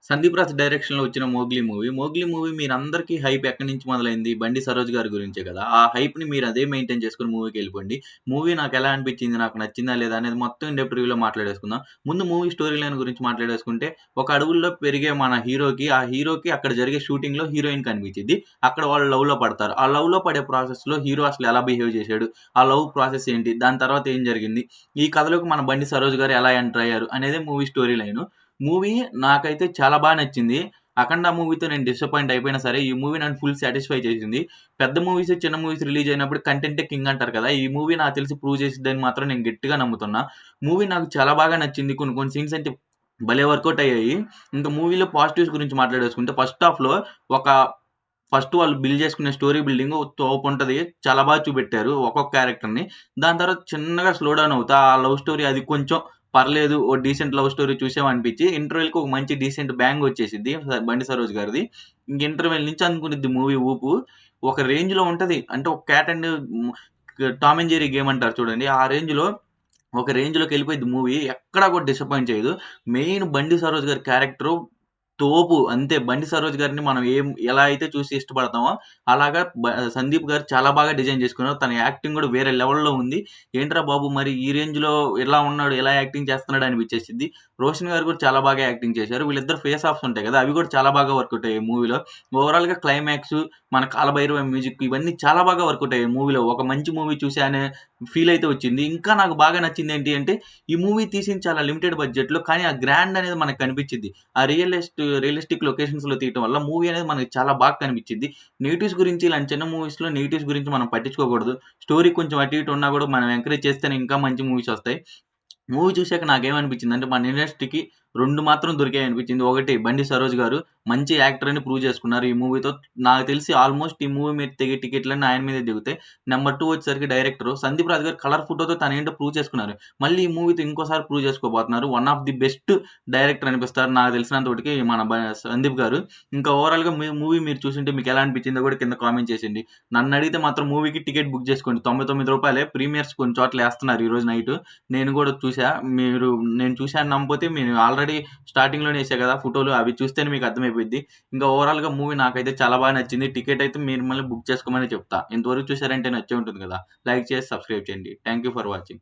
సందీప్ రాజ్ డైరెక్షన్‌లో వచ్చిన 'Mowgli' movie. 'Mowgli' movie మీరందరికీ హైప్ ఎక్కడి నుంచి మొదలైంది? 'బండి సరోజ్' గారి గురించే కదా! ఆ హైప్‌ని మీరు అదే మెయింటైన్ చేసుకొని మూవీకెళ్ళిపోండి. మూవీ నాకెలా అనిపించింది? నాకు నచ్చిందా లేదా? అనేది మొత్తం ఇన్ డెప్త్ రివ్యూలో మాట్లాడేసుకుందాం. ముందు మూవీ స్టోరీ లైన్ గురించి మాట్లాడేసుకుంటే, ఒక అడవుల్లో పెరిగే మన హీరోకి అక్కడ జరిగే షూటింగ్‌లో హీరోయిన్ కనిపించిద్ది. అక్కడ వాళ్ళు లవ్‌లో పడతారు. ఆ లవ్‌లో పడే ప్రాసెస్‌లో హీరో అసలు ఎలా బిహేవ్ చేశాడు? ఆ లవ్ ప్రాసెస్ ఏంటి? దాని తర్వాత ఏం జరిగింది? ఈ కథలోకి మన 'బండి సరోజ్' గారు ఎలా ఎంటర్ అయ్యారు? అనేదే మూవీ స్టోరీ లైను. మూవీ నాకైతే చాలా నచ్చింది. 'అఖండ' మూవీతో నేను డిసప్పాయింట్ అయిపోయినా సరే, ఈ మూవీ నన్ను ఫుల్ సాటిస్ఫై చేసింది. పెద్ద మూవీస్, చిన్న మూవీస్ రిలీజ్ అయినప్పుడు కంటెంటే కింగ్ అంటారు కదా! ఈ మూవీ నాకు తెలిసి ప్రూవ్ చేసిద్దని మాత్రం నేను గట్టిగా నమ్ముతున్నా. మూవీ నాకు చాలా నచ్చింది. కొన్ని కొన్ని సీన్స్ అయితే భలే వర్కౌట్ అయ్యాయి. ఇంకా మూవీలో పాజిటివ్స్ గురించి మాట్లాడేసుకుంటే ఫస్ట్ హాఫ్‌లో ఒక ఫస్ట్ వాళ్ళు బిల్డ్ చేసుకునే స్టోరీ బిల్డింగ్ తోపుంటది. చాలా చూపెట్టారు ఒక్కొక్క క్యారెక్టర్‌ని. దాని తర్వాత చిన్నగా స్లో డౌన్ అవుతా ఆ లవ్ స్టోరీ అది కొంచెం పర్లేదు. ఓ డీసెంట్ లవ్ స్టోరీ చూసామనిపించి ఇంటర్వెల్‌కి ఒక మంచి డీసెంట్ బ్యాంగ్ వచ్చేసిద్ది. 'బండి సరోజ్' గారిది. ఇంక ఇంటర్వెల్ నుంచి అనుకునిద్ది మూవీ ఊపు. ఒక రేంజ్‌లో ఉంటది. అంటే ఒక cat and Tom and Jerry game అంటారు చూడండి. ఆ రేంజ్‌లో ఒక రేంజ్‌లోకెళ్ళిపోయిద్ది మూవీ. ఎక్కడా కూడా డిసప్పాయింట్ చేయదు. మెయిన్ 'బండి సరోజ్' గారి క్యారెక్టరు తోపు. అంతే 'బండి సరోజ్' గారిని మనం ఎలా అయితే చూసి ఇష్టపడతామో, అలాగా 'సందీప్' గారు చాలా డిజైన్ చేసుకున్నారు. తన యాక్టింగ్ కూడా వేరే లెవెల్‌లో ఉంది. ఏంట్రా బాబు! మరి ఈ రేంజ్‌లో ఇలా ఉన్నాడు, ఇలా యాక్టింగ్ చేస్తున్నాడు అనిపించేసిద్ది. 'రోషన్' గారు కూడా చాలా యాక్టింగ్ చేశారు. వీళ్ళిద్దరు ఫేస్ ఆఫ్స్ ఉంటాయి కదా! అవి కూడా చాలా వర్కౌట్ అయ్యాయి మూవీలో. ఓవరాల్‌గా క్లైమాక్సు, మన 'కాలభైరవ' మ్యూజిక్ ఇవన్నీ చాలా వర్కౌట్ అయ్యాయి మూవీలో. ఒక మంచి మూవీ చూసా అనే ఫీల్ అయితే వచ్చింది. ఇంకా నాకు నచ్చిందేంటి అంటే, ఈ మూవీ తీసింది చాలా లిమిటెడ్ బడ్జెట్‌లో. కానీ ఆ గ్రాండ్ అనేది మనకు కనిపించిద్ది. ఆ రియలిస్టిక్ లొకేషన్స్‌లో తీయటం వల్ల మూవీ అనేది మనకి చాలా కనిపించిద్ది. నెగెటివ్స్ గురించి ఇలాంటి చిన్న మూవీస్‌లో నెగెటివ్స్ గురించి మనం పట్టించుకోకూడదు. స్టోరీ కొంచెం అటు ఇటు ఉన్నా కూడా మనం ఎంకరేజ్ చేస్తేనే ఇంకా మంచి మూవీస్ వస్తాయి. మూవీ చూసాక నాకేమనిపించిందంటే, మన ఇండస్ట్రీకి 2 మాత్రం దొరికాయనిపించింది. ఒకటి 'బండి సరోజ్' గారు మంచి యాక్టర్ అని ప్రూవ్ చేసుకున్నారు ఈ మూవీతో. నాకు తెలిసి ఆల్‌మోస్ట్ ఈ మూవీ మీద తెగే టికెట్లన్నీ ఆయన మీదే దిగుతాయి. నంబర్ 2 వచ్చేసరికి డైరెక్టరు 'సందీప్ రాజ్' గారు కలర్ ఫోటోతో తనేంటో ప్రూవ్ చేసుకున్నారు. మళ్ళీ ఈ మూవీతో ఇంకోసారి ప్రూవ్ చేసుకోబోతున్నారు. One of the best director అనిపిస్తారు నాకు తెలిసినంత వటికి మన 'సందీప్' గారు. ఇంకా ఓవరాల్‌గా మూవీ మీరు చూసుంటే మీకెలా అనిపించిందో కూడా కింద కామెంట్ చేసేయండి. నన్నడిగితే మాత్రం మూవీకి టికెట్ బుక్ చేసుకోండి. రూ. 99 ప్రీమియర్స్ కొన్ని చోట్ల ఏస్తున్నారు ఈరోజు నైటు. నేను గూడా చూసా. నేను చూసా అని నమ్మకపోతే మీరు ఆల్రెడీ స్టార్టింగ్‌లోనే ఎసా గదా! ఫోటోలు అవి చూస్తేనే మీకు అర్థమైపోద్ది. ఇంకా ఓవరాల్‌గా మూవీ నాకైతే చాలా నచ్చింది. టికెట్ అయితే మీరు మళ్ళీ బుక్ చేసుకోమనే చెప్తా. ఇంతవరకు చూసారంటే నచ్చే ఉంటుంది గదా! లైక్ చేసి సబ్స్క్రైబ్ చేయండి. Thank you for watching.